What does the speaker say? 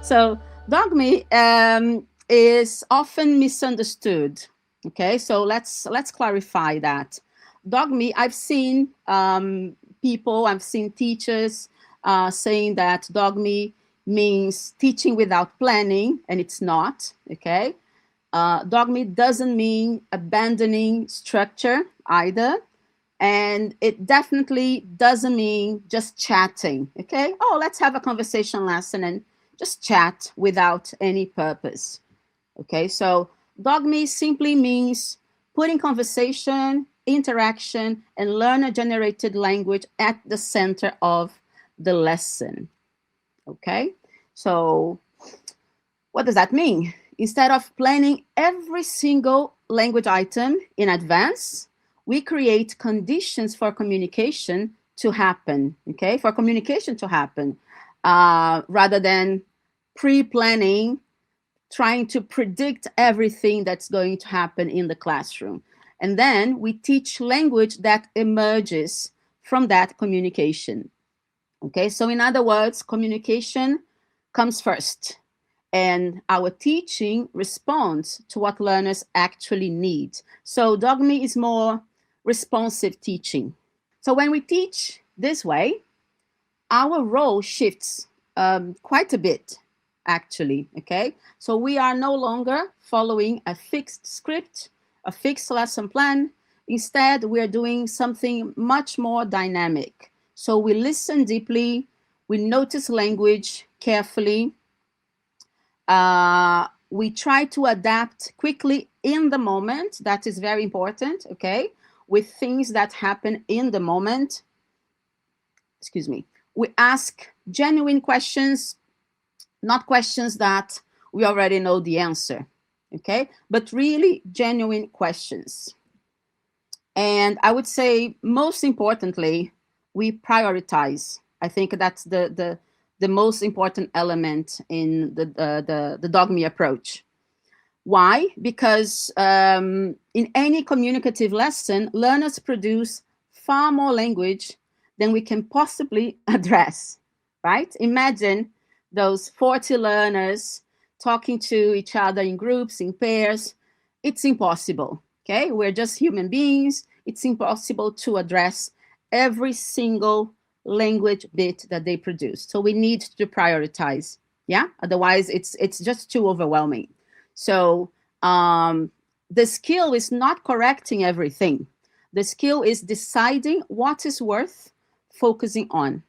So dogme is often misunderstood. Okay, so let's clarify that. Dogme, I've seen people, I've seen teachers saying that dogme means teaching without planning, and it's not. Okay, dogme doesn't mean abandoning structure either. And it definitely doesn't mean just chatting. Okay. Oh, let's have a conversation lesson and just chat without any purpose. Okay. So dogme simply means putting conversation, interaction, and learner generated language at the center of the lesson. Okay. So what does that mean? Instead of planning every single language item in advance, we create conditions for communication to happen, okay? For communication to happen, rather than pre-planning, trying to predict everything that's going to happen in the classroom. And then we teach language that emerges from that communication, okay? So in other words, communication comes first, and our teaching responds to what learners actually need. So dogme is more responsive teaching. So when we teach this way, our role shifts quite a bit, actually, okay? So we are no longer following a fixed script, a fixed lesson plan. Instead, we are doing something much more dynamic. So we listen deeply, we notice language carefully, we try to adapt quickly in the moment. That is very important, okay? With things that happen in the moment. Excuse me. We ask genuine questions, not questions that we already know the answer, okay? But really genuine questions. And I would say, most importantly, we prioritize. I think that's the most important element in the dogme approach. Why? Because in any communicative lesson, learners produce far more language than we can possibly address, right? Imagine those 40 learners talking to each other in groups, in pairs. It's impossible, okay? We're just human beings. It's impossible to address every single language bit that they produce. So we need to prioritize, yeah? Otherwise, it's just too overwhelming. So the skill is not correcting everything. The skill is deciding what is worth focusing on.